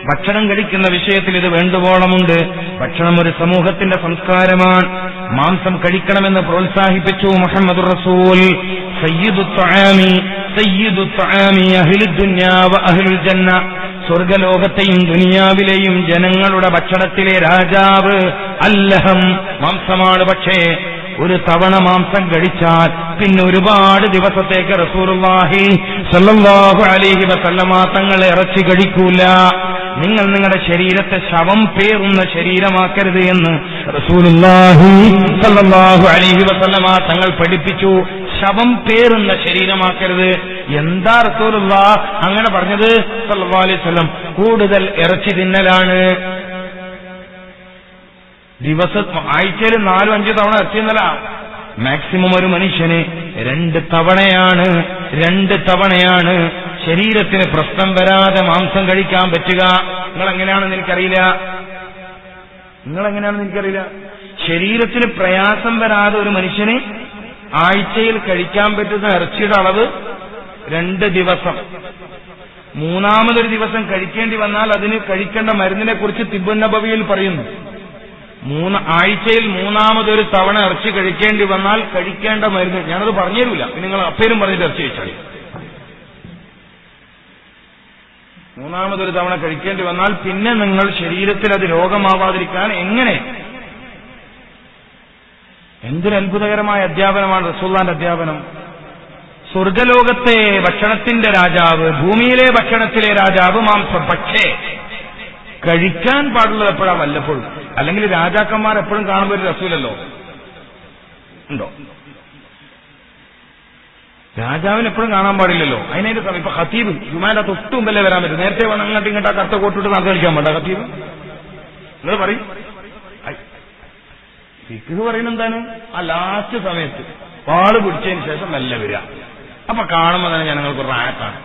ഭക്ഷണം കഴിക്കുന്ന വിഷയത്തിൽ ഇത് വേണ്ടുവോളമുണ്ട്. ഭക്ഷണം ഒരു സമൂഹത്തിന്റെ സംസ്കാരമാണ്. മാംസം കഴിക്കണമെന്ന് പ്രോത്സാഹിപ്പിച്ചു മുഹമ്മദുർ റസൂൽ. സയ്യിദു ത്വആമി അഹ്ലുദ് ദുനിയാ വ അഹ്ലുൽ ജന്ന, സ്വർഗലോകത്തെയും ദുനിയാവിലെയും ജനങ്ങളുടെ ഭക്ഷണത്തിലെ രാജാവ് അല്ലഹം, മാംസമാണ്. പക്ഷേ ഒരു തവണ മാംസം കഴിച്ചാൽ പിന്നെ ഒരുപാട് ദിവസത്തേക്ക് റസൂലുള്ളാഹി സ്വല്ലല്ലാഹു അലൈഹി വസല്ലമ തങ്ങൾ ഇറച്ചി കഴിക്കൂല. നിങ്ങൾ നിങ്ങളുടെ ശരീരത്തെ ശവം പേറുന്ന ശരീരമാക്കരുത് എന്ന് റസൂലുള്ളാഹി സ്വല്ലല്ലാഹു അലൈഹി വസല്ലമ തങ്ങൾ പഠിപ്പിച്ചു. ശവം പേറുന്ന ശരീരമാക്കരുത്. എന്താ റസൂലുള്ളാഹ് അങ്ങനെ പറഞ്ഞത്? സ്വല്ലല്ലാഹു അലൈഹി വസല്ലം കൂടുതൽ ഇറച്ചി തിന്നലാണ്. ആഴ്ചയിൽ 4-5 തവണ ഇറച്ചി തിന്നല. മാക്സിമം ഒരു മനുഷ്യന് 2 തവണയാണ് ശരീരത്തിന് പ്രശ്നം വരാതെ മാംസം കഴിക്കാൻ പറ്റുക. നിങ്ങളെങ്ങനെയാണെന്ന് എനിക്കറിയില്ല. ശരീരത്തിന് പ്രയാസം വരാതെ ഒരു മനുഷ്യന് ആഴ്ചയിൽ കഴിക്കാൻ പറ്റുന്ന ഇറച്ചിയുടെ അളവ് 2 ദിവസം. 3-ാമതൊരു ദിവസം കഴിക്കേണ്ടി വന്നാൽ അതിന് കഴിക്കേണ്ട മരുന്നിനെ കുറിച്ച് തിബ്ബുൻ നബവിയിൽ പറയുന്നു. ആഴ്ചയിൽ 3-ാമതൊരു തവണ ഇറച്ചി കഴിക്കേണ്ടി വന്നാൽ കഴിക്കേണ്ട മരുന്ന്, ഞാനത് പറഞ്ഞുതരില്ല, നിങ്ങൾ അപ്പേരും പറഞ്ഞിട്ട് ഇറച്ചി കഴിച്ചാൽ. 3-ാമതൊരു തവണ കഴിക്കേണ്ടി വന്നാൽ പിന്നെ നിങ്ങൾ ശരീരത്തിൽ അത് രോഗമാവാതിരിക്കാൻ എങ്ങനെ? എന്തൊരു അത്ഭുതകരമായ അധ്യാപനമാണ് റസൂലുള്ളാഹിന്റെ അധ്യാപനം. സ്വർഗലോകത്തെ ഭക്ഷണത്തിന്റെ രാജാവ്, ഭൂമിയിലെ ഭക്ഷണത്തിലെ രാജാവ് മാംസം. പക്ഷേ കഴിക്കാൻ പാടുള്ളത് എപ്പോഴാ? വല്ലപ്പോഴും. അല്ലെങ്കിൽ രാജാക്കന്മാർ എപ്പോഴും കാണുമ്പോൾ ഒരു രസൂലല്ലോ ഉണ്ടോ? രാജാവിന് എപ്പോഴും കാണാൻ പാടില്ലല്ലോ. അതിനായിട്ട് സമയം ഇപ്പൊ ഖതീബ് ജുമാന്റെ തൊട്ട് മുമ്പല്ലേ വരാൻ പറ്റും. നേരത്തെ വേണം അങ്ങോട്ട് ഇങ്ങോട്ട് ആ കറുത്ത കോട്ടിട്ട് നടന്നു കളിക്കാൻ വേണ്ട ഖതീബ്. നിങ്ങൾ പറയും ഫിഖ് പറയുന്നത് എന്താണ്? ആ ലാസ്റ്റ് സമയത്ത് പാള് പിടിച്ചതിന് ശേഷം മെല്ലെ വരിക. അപ്പൊ കാണുമ്പോൾ തന്നെ ജനങ്ങൾക്ക് റായത്താണ്.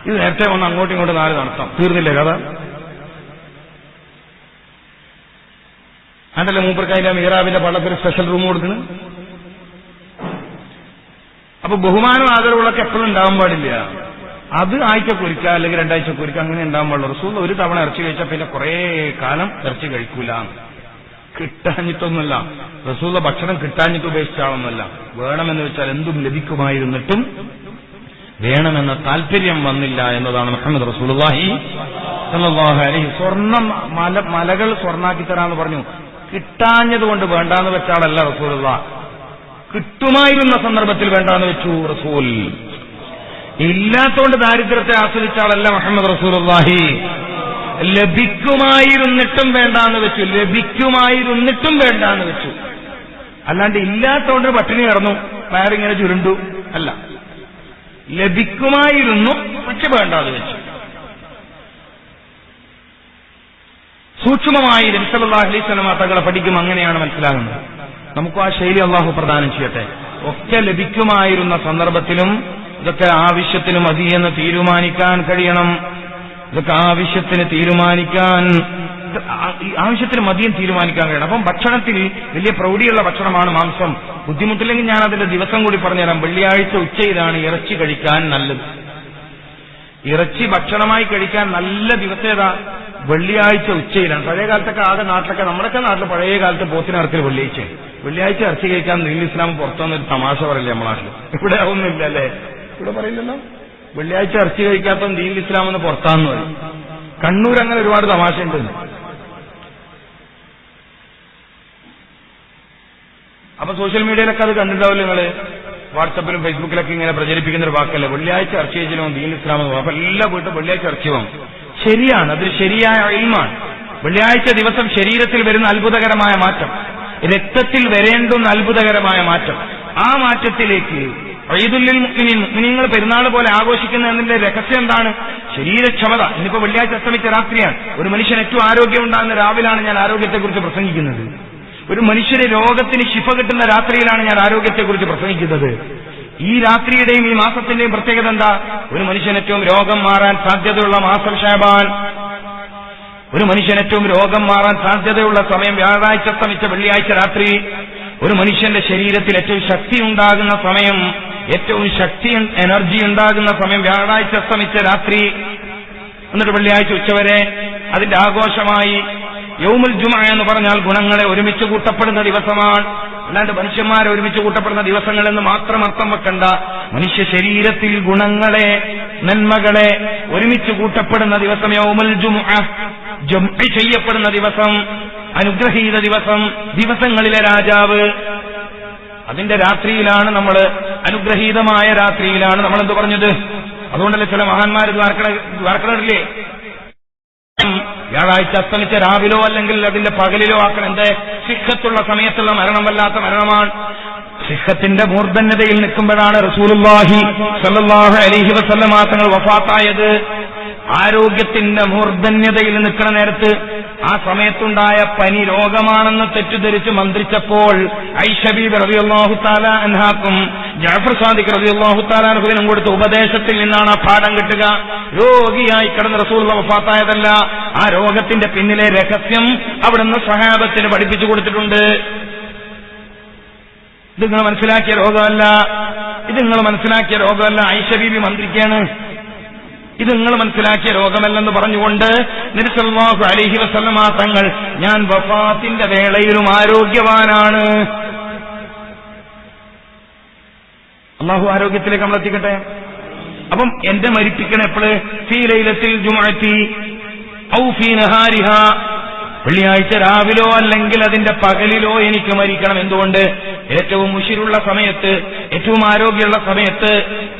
ഇത് നേരത്തെ വന്ന് അങ്ങോട്ടും ഇങ്ങോട്ടും 4 നടത്താം. തീർന്നില്ലേ കഥ? അതല്ലേ മൂപ്പർക്കതിന്റെ മീറാബിന്റെ പള്ളത്തിൽ സ്പെഷ്യൽ റൂം കൊടുക്കുന്നു. അപ്പൊ ബഹുമാനം ആദരവുകളൊക്കെ എപ്പോഴും ഉണ്ടാവാൻ പാടില്ല. അത് ആഴ്ചക്കൊരിക്കുക അല്ലെങ്കിൽ 2 ആഴ്ചക്കൊരിക്കുക അങ്ങനെ ഉണ്ടാവാൻ പാടുള്ളൂ. റസൂൽ ഒരു തവണ ഇറച്ചി കഴിച്ചാൽ പിന്നെ കുറെ കാലം ഇറച്ചി കഴിക്കൂല. കിട്ടാഞ്ഞിട്ടൊന്നുമല്ല, റസൂൽ ഭക്ഷണം കിട്ടാഞ്ഞിട്ട് ഉപേക്ഷിച്ചാളൊന്നുമല്ല. വേണമെന്ന് വെച്ചാൽ എന്തും ലഭിക്കുമായിരുന്നിട്ടും വേണമെന്ന താല്പര്യം വന്നില്ല എന്നതാണ് മുഹമ്മദ് റസൂലുള്ളാഹി സ്വല്ലല്ലാഹു അലൈഹി. മലകൾ സ്വർണ്ണാക്കി തരാന്ന് പറഞ്ഞു. കിട്ടാഞ്ഞതുകൊണ്ട് വേണ്ടാന്ന് വെച്ചാളല്ല റസൂലുള്ളാഹ്. കിട്ടുമായിരുന്ന സന്ദർഭത്തിൽ വേണ്ടാന്ന് വെച്ചു റസൂൽ. ഇല്ലാത്തോണ്ട് ദാരിദ്ര്യത്തെ ആസ്വദിച്ചാളല്ല മുഹമ്മദ് റസൂലുള്ളാഹി. ലഭിക്കുമായിരുന്നിട്ടും വേണ്ടാന്ന് വെച്ചു. അല്ലാണ്ട് ഇല്ലാത്തോണ്ട് പട്ടിണി കിടന്നു വയറിങ്ങനെ ചുരുണ്ടു അല്ല. ലഭിക്കുമായിരുന്നു പക്ഷെ വേണ്ടാന്ന് വെച്ചു. സൂക്ഷ്മമായി നബി സല്ലല്ലാഹു അലൈഹി വസല്ലം തങ്ങളെ പഠിക്കും. അങ്ങനെയാണ് മനസ്സിലാകുന്നത്. നമുക്ക് ആ ശൈലി അള്ളാഹു പ്രദാനം ചെയ്യട്ടെ. ഒക്കെ ലഭിക്കുമായിരുന്ന സന്ദർഭത്തിലും ഇതൊക്കെ ആവശ്യത്തിന് മതിയെന്ന് തീരുമാനിക്കാൻ കഴിയണം. ഇതൊക്കെ ആവശ്യത്തിന് മതിയും തീരുമാനിക്കാൻ കഴിയണം. അപ്പം ഭക്ഷണത്തിൽ വലിയ പ്രൗഢിയുള്ള ഭക്ഷണമാണ് മാംസം. ബുദ്ധിമുട്ടില്ലെങ്കിൽ ഞാൻ അതിന്റെ ദിവസം കൂടി പറഞ്ഞുതരാം. വെള്ളിയാഴ്ച ഉച്ചയിലാണ് ഇറച്ചി കഴിക്കാൻ നല്ലത്. ഇറച്ചി ഭക്ഷണമായി കഴിക്കാൻ നല്ല ദിവസം ഏതാ? വെള്ളിയാഴ്ച ഉച്ചയിലാണ്. പഴയ കാലത്തൊക്കെ ആകെ നാട്ടിലൊക്കെ, നമ്മുടെയൊക്കെ നാട്ടിൽ പഴയ കാലത്ത് പോത്തിനിറക്കൽ വെള്ളിയാഴ്ച ഇറച്ചി കഴിക്കാൻ ദീനുൽ ഇസ്ലാം പുറത്തുനിന്നൊരു തമാശ പറയില്ലേ നമ്മുടെ നാട്ടിൽ? ഇവിടെ ഒന്നുമില്ല അല്ലേ? ഇവിടെ പറയില്ലല്ലോ. വെള്ളിയാഴ്ച ഇറച്ചി കഴിക്കാത്ത ദീനുൽ ഇസ്ലാം എന്ന് പുറത്താന്ന് പറയും. കണ്ണൂർ അങ്ങനെ ഒരുപാട് തമാശയുണ്ട്. അപ്പൊ സോഷ്യൽ മീഡിയയിലൊക്കെ അത് കണ്ടിട്ടുണ്ടാവില്ല നിങ്ങള്. വാട്സപ്പിലും ഫേസ്ബുക്കിലൊക്കെ ഇങ്ങനെ പ്രചരിപ്പിക്കുന്ന ഒരു വാക്കല്ലേ വെള്ളിയാഴ്ച ഇറച്ചി കഴിച്ചില്ലോ ദീനുൽ ഇസ്ലാം എന്ന്. അപ്പൊ എല്ലാ വീട്ടും വെള്ളിയാഴ്ച ഇറച്ചി വാങ്ങും. ശരിയാണ്, അതൊരു ശരിയായ ഇൽമാണ്. വെള്ളിയാഴ്ച ദിവസം ശരീരത്തിൽ വരുന്ന അത്ഭുതകരമായ മാറ്റം, രക്തത്തിൽ വരേണ്ടുന്ന അത്ഭുതകരമായ മാറ്റം, ആ മാറ്റത്തിലേക്ക് ഈദുൽ മുഅ്മിനീൻ, മുഅ്മിനീങ്ങൾ പെരുന്നാൾ പോലെ ആഘോഷിക്കുന്നതിന്റെ രഹസ്യം എന്താണ്? ശരീരക്ഷമത. ഇന്നിപ്പോ വെള്ളിയാഴ്ച അസ്തമിച്ച രാത്രിയാണ്. ഒരു മനുഷ്യൻ ഏറ്റവും ആരോഗ്യം ഉണ്ടാകുന്ന രാവിലാണ് ഞാൻ ആരോഗ്യത്തെക്കുറിച്ച് പ്രസംഗിക്കുന്നത്. ഒരു മനുഷ്യന് രോഗത്തിന് ശിഫ കിട്ടുന്ന രാത്രിയിലാണ് ഞാൻ ആരോഗ്യത്തെക്കുറിച്ച് പ്രസംഗിക്കുന്നത്. ഈ രാത്രിയുടെയും ഈ മാസത്തിന്റെയും പ്രത്യേകത എന്താ? ഒരു മനുഷ്യൻ ഏറ്റവും രോഗം മാറാൻ സാധ്യതയുള്ള മാസം ശഅബാൻ. ഒരു മനുഷ്യൻ ഏറ്റവും രോഗം മാറാൻ സാധ്യതയുള്ള സമയം വ്യാഴാഴ്ച അസ്തമിച്ച വെള്ളിയാഴ്ച രാത്രി. ഒരു മനുഷ്യന്റെ ശരീരത്തിൽ ഏറ്റവും ശക്തി ഉണ്ടാകുന്ന സമയം, ഏറ്റവും ശക്തി എനർജി ഉണ്ടാകുന്ന സമയം വ്യാഴാഴ്ച അസ്തമിച്ച രാത്രി. എന്നിട്ട് വെള്ളിയാഴ്ച ഉച്ചവരെ അതിന്റെ ആഘോഷമായി. യൗമുൽ ജുമുഅ എന്ന് പറഞ്ഞാൽ ഗുണങ്ങളെ ഒരുമിച്ച് കൂട്ടപ്പെടുന്ന ദിവസമാണ്. അല്ലാണ്ട് മനുഷ്യന്മാരെ ഒരുമിച്ച് കൂട്ടപ്പെടുന്ന ദിവസങ്ങളെന്ന് മാത്രം അർത്ഥം വെക്കണ്ട. മനുഷ്യ ശരീരത്തിൽ ഗുണങ്ങളെ, നന്മകളെ ഒരുമിച്ച് കൂട്ടപ്പെടുന്ന ദിവസം യൗമുൽ ജുമുഅ, ജംഅ് ചെയ്യപ്പെടുന്ന ദിവസം, അനുഗ്രഹീത ദിവസം, ദിവസങ്ങളിലെ രാജാവ്. അതിന്റെ രാത്രിയിലാണ് നമ്മൾ, അനുഗ്രഹീതമായ രാത്രിയിലാണ് നമ്മൾ എന്ത് പറഞ്ഞത്? അതുകൊണ്ടല്ലേ ചില മഹാന്മാർ ദ്വാരക്കടല്ലേ വ്യാഴാഴ്ച അസ്തമിച്ച രാവിലോ അല്ലെങ്കിൽ അതിന്റെ പകലിലോ ആക്കണം. എന്തേ? സിഹത്തുള്ള സമയത്തുള്ള മരണം വല്ലാത്ത മരണമാണ്. സിഹത്തിന്റെ മൂർധന്യതയിൽ നിൽക്കുമ്പോഴാണ് റസൂലുള്ളാഹി സ്വല്ലല്ലാഹു അലൈഹി വസല്ലമ തങ്ങൾ വഫാത്തായത്. ആരോഗ്യത്തിന്റെ മൂർധന്യതയിൽ നിൽക്കുന്ന നേരത്ത് ആ സമയത്തുണ്ടായ പനി രോഗമാണെന്ന് തെറ്റിദ്ധരിച്ച് മന്ത്രിച്ചപ്പോൾ ഐഷ ബീബി റളിയല്ലാഹു തആല അൻഹാക്കും ജഅഫർ സാദിഖ് റളിയല്ലാഹു തആല അൻഹുവിനും കൊടുത്ത ഉപദേശത്തിൽ നിന്നാണ് ആ പാഠം കിട്ടുക. രോഗിയായി കിടന്ന റസൂലുള്ളാഹി വഫാത്തായതല്ല, ആ രോഗത്തിന്റെ പിന്നിലെ രഹസ്യം അവിടുന്ന് സ്വഹാബത്തിന് പഠിപ്പിച്ചു കൊടുത്തിട്ടുണ്ട്. ഇത് നിങ്ങൾ മനസ്സിലാക്കിയ രോഗമല്ല, ഇത് നിങ്ങൾ മനസ്സിലാക്കിയ രോഗമല്ല. ഐഷ ബീബി മന്ത്രിക്കാണ്. ഇത് നിങ്ങൾ മനസ്സിലാക്കിയ രോഗമല്ലെന്ന് പറഞ്ഞുകൊണ്ട് നബി സല്ലല്ലാഹു അലൈഹി വസല്ലമ തങ്ങൾ ഞാൻ വഫാത്തിന്റെ വേളയിലും ആരോഗ്യവാനാണ്. അല്ലാഹു ആരോഗ്യത്തിലേക്ക് നമ്മൾ എത്തിക്കട്ടെ. അപ്പം എന്റെ മരിപ്പിക്കണം എപ്പോഴ്? ഫീ ലൈലത്തിൽ ജുമുഅത്തി ഔ ഫീ നഹാരിഹാ, വെള്ളിയാഴ്ച രാവിലോ അല്ലെങ്കിൽ അതിന്റെ പകലിലോ എനിക്ക് മരിക്കണം. എന്തുകൊണ്ട്? ഏറ്റവും ഉശിരുള്ള സമയത്ത്, ഏറ്റവും ആരോഗ്യമുള്ള സമയത്ത്,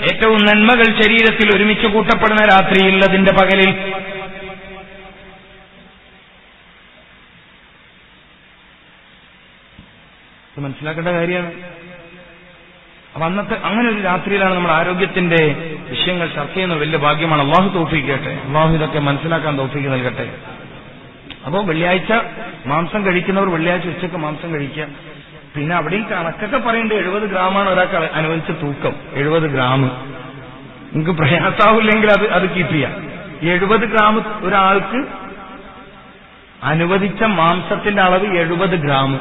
ഏറ്റവും നന്മകൾ ശരീരത്തിൽ ഒരുമിച്ച് കൂട്ടപ്പെടുന്ന രാത്രിയിൽ, അതിന്റെ പകലിൽ. മനസ്സിലാക്കേണ്ട കാര്യമാണ്. അപ്പൊ അന്നത്തെ അങ്ങനെ ഒരു രാത്രിയിലാണ് നമ്മൾ ആരോഗ്യത്തിന്റെ വിഷയങ്ങൾ ചർച്ച ചെയ്യുന്നത്. വലിയ ഭാഗ്യമാണ്. അള്ളാഹു തൗഫീഖ് ചെയ്യട്ടെ. അള്ളാഹു ഇതൊക്കെ മനസ്സിലാക്കാൻ തൗഫീഖ് നൽകട്ടെ. അപ്പോ വെള്ളിയാഴ്ച മാംസം കഴിക്കുന്നവർ വെള്ളിയാഴ്ച ഉച്ചക്ക് മാംസം കഴിക്കുക. പിന്നെ അവിടെയും കണക്കൊക്കെ പറയുന്നുണ്ട്. 70 ഗ്രാമാണ് ഒരാൾക്ക് അനുവദിച്ച തൂക്കം. 70 ഗ്രാം. നിങ്ങൾക്ക് പ്രയാസാവില്ലെങ്കിൽ അത് കീപ്പ് ചെയ്യാം. 70 ഗ്രാം ഒരാൾക്ക് അനുവദിച്ച മാംസത്തിന്റെ അളവ് 70 ഗ്രാം.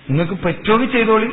നിങ്ങൾക്ക് പറ്റുമെങ്കിൽ ചെയ്തോളി.